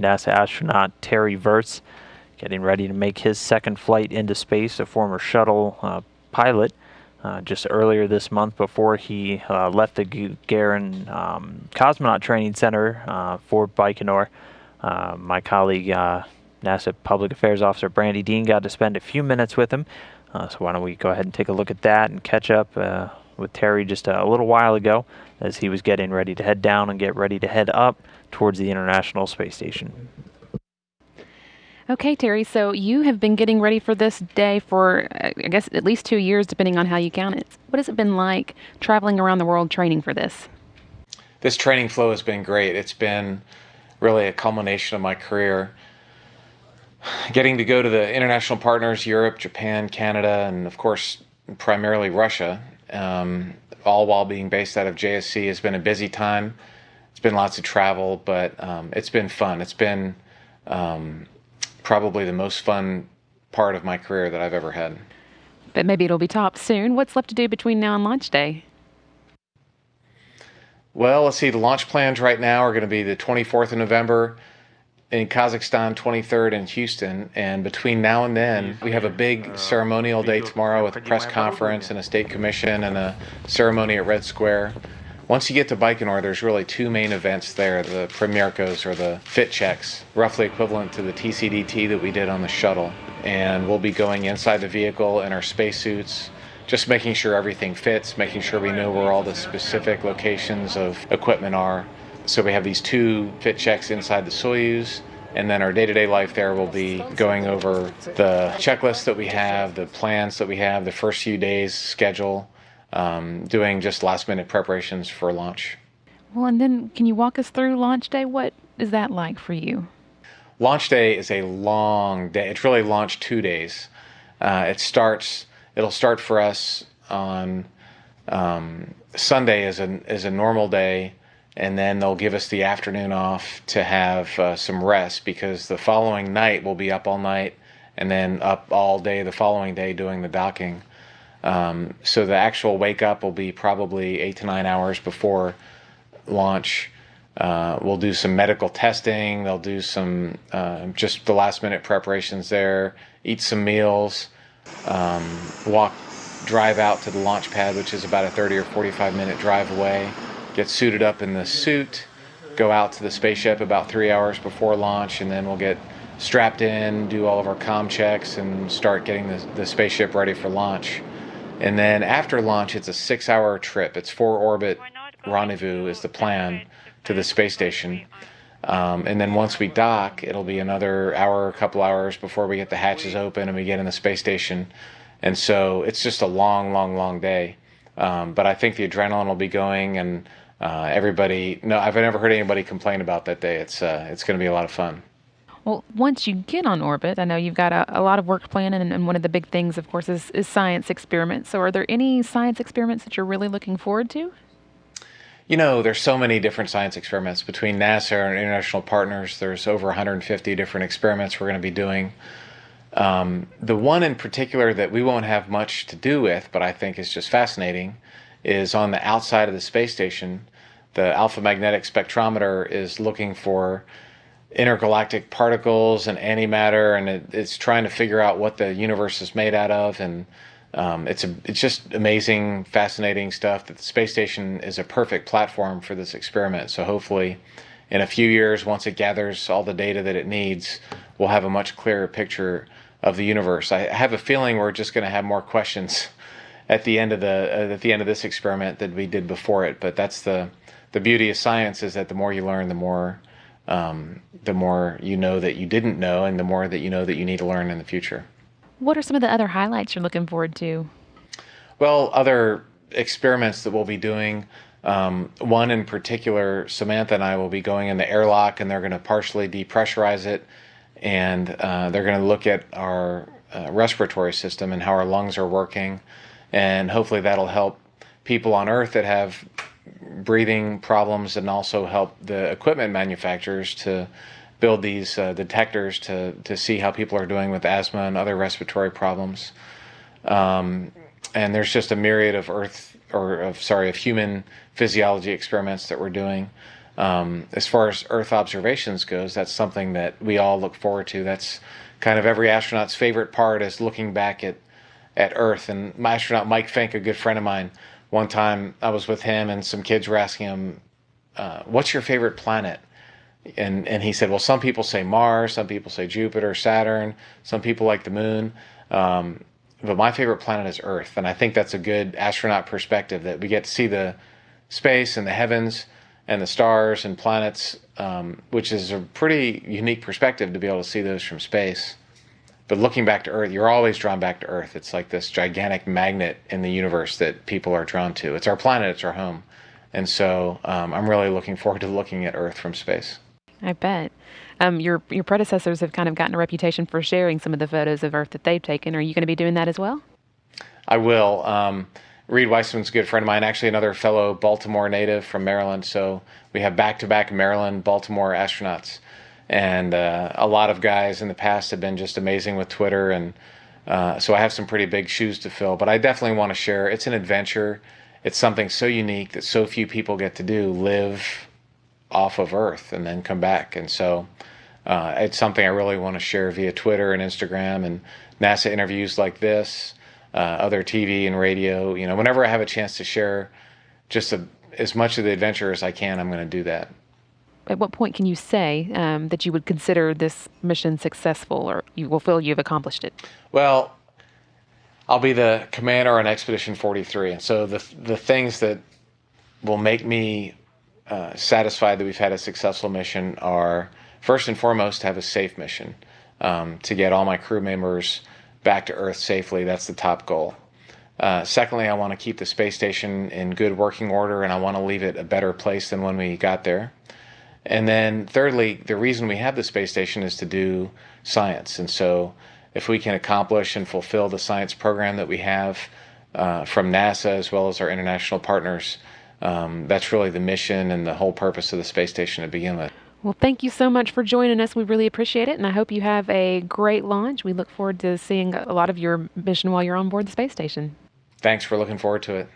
NASA astronaut Terry Virts getting ready to make his second flight into space, a former shuttle pilot. Just earlier this month, before he left the Gagarin Cosmonaut Training Center for Baikonur, my colleague, NASA Public Affairs Officer Brandi Dean, got to spend a few minutes with him. So why don't we go ahead and take a look at that and catch up with Terry just a little while ago as he was getting ready to head down and get ready to head up towards the International Space Station. Okay, Terry, so you have been getting ready for this day for, I guess, at least 2 years, depending on how you count it. What has it been like traveling around the world training for this? This training flow has been great. It's been really a culmination of my career. Getting to go to the international partners, Europe, Japan, Canada, and of course, primarily Russia, all while being based out of JSC, has been a busy time. It's been lots of travel, but it's been fun. It's been probably the most fun part of my career that I've ever had. But maybe it'll be topped soon. What's left to do between now and launch day? Well, let's see. The launch plans right now are going to be the 24th of November in Kazakhstan, 23rd in Houston. And between now and then, we have a big ceremonial day tomorrow with a press conference and a state commission and a ceremony at Red Square. Once you get to Baikonur, there's really two main events there, the Premierkos, or the fit checks, roughly equivalent to the TCDT that we did on the shuttle. And we'll be going inside the vehicle in our spacesuits, just making sure everything fits, making sure we know where all the specific locations of equipment are. So we have these two fit checks inside the Soyuz, and then our day-to-day life there will be going over the checklist that we have, the plans that we have, the first few days schedule, doing just last-minute preparations for launch. Well, and then can you walk us through launch day? What is that like for you? Launch day is a long day. It's really launch 2 days. It'll start for us on Sunday as a normal day, and then they'll give us the afternoon off to have some rest, because the following night we'll be up all night and then up all day the following day doing the docking. So the actual wake up will be probably 8 to 9 hours before launch. We'll do some medical testing. They'll do some just the last minute preparations there, eat some meals, drive out to the launch pad, which is about a 30 or 45 minute drive away, get suited up in the suit, go out to the spaceship about 3 hours before launch, and then we'll get strapped in, do all of our comm checks, and start getting the spaceship ready for launch. And then after launch, it's a 6-hour trip. It's 4-orbit rendezvous is the plan to the space station. And then once we dock, it'll be another hour, a couple hours before we get the hatches open and we get in the space station. And so it's just a long, long, long day. But I think the adrenaline will be going, and I've never heard anybody complain about that day. It's going to be a lot of fun. Well, once you get on orbit, I know you've got a lot of work planned, and one of the big things, of course, is science experiments. So are there any science experiments that you're really looking forward to? You know, there's so many different science experiments. Between NASA and international partners, there's over 150 different experiments we're going to be doing. The one in particular that we won't have much to do with, but I think is just fascinating, is on the outside of the space station. The alpha magnetic spectrometer is looking for intergalactic particles and antimatter, and it's trying to figure out what the universe is made out of, and it's just amazing, fascinating stuff. That the space station is a perfect platform for this experiment. So hopefully in a few years, once it gathers all the data that it needs, we'll have a much clearer picture of the universe. I have a feeling we're just going to have more questions at the end of this experiment than we did before it, but that's the beauty of science, is that the more you learn, the more you know that you didn't know, and the more that you know that you need to learn in the future. What are some of the other highlights you're looking forward to? Well, other experiments that we'll be doing, one in particular, Samantha and I will be going in the airlock, and they're going to partially depressurize it, and they're going to look at our respiratory system and how our lungs are working, and hopefully that'll help people on Earth that have breathing problems, and also help the equipment manufacturers to build these detectors to see how people are doing with asthma and other respiratory problems. And there's just a myriad of human physiology experiments that we're doing. As far as Earth observations goes, that's something that we all look forward to. That's kind of every astronaut's favorite part, is looking back at Earth. And my astronaut Mike Fink, a good friend of mine, one time I was with him and some kids were asking him, what's your favorite planet? And he said, well, some people say Mars, some people say Jupiter, Saturn, some people like the moon. But my favorite planet is Earth. And I think that's a good astronaut perspective, that we get to see the space and the heavens and the stars and planets, which is a pretty unique perspective to be able to see those from space. But looking back to Earth, you're always drawn back to Earth. It's like this gigantic magnet in the universe that people are drawn to. It's our planet, it's our home. And so I'm really looking forward to looking at Earth from space. I bet. Your predecessors have kind of gotten a reputation for sharing some of the photos of Earth that they've taken. Are you going to be doing that as well? I will. Reed Weissman's a good friend of mine, actually another fellow Baltimore native from Maryland. So we have back-to-back Maryland, Baltimore astronauts. And a lot of guys in the past have been just amazing with Twitter. And so I have some pretty big shoes to fill. But I definitely want to share. It's an adventure. It's something so unique that so few people get to do, live off of Earth and then come back. And so it's something I really want to share via Twitter and Instagram and NASA interviews like this. Other TV and radio, whenever I have a chance to share just as much of the adventure as I can, I'm going to do that. At what point can you say that you would consider this mission successful, or you will feel you've accomplished it? Well, I'll be the commander on Expedition 43. And so the things that will make me satisfied that we've had a successful mission are, first and foremost, to have a safe mission, to get all my crew members back to Earth safely. That's the top goal. Secondly, I want to keep the space station in good working order, and I want to leave it a better place than when we got there. And then thirdly, the reason we have the space station is to do science. And so if we can accomplish and fulfill the science program that we have from NASA as well as our international partners, that's really the mission and the whole purpose of the space station to begin with. Well, thank you so much for joining us. We really appreciate it, and I hope you have a great launch. We look forward to seeing a lot of your mission while you're on board the space station. Thanks. We're looking forward to it.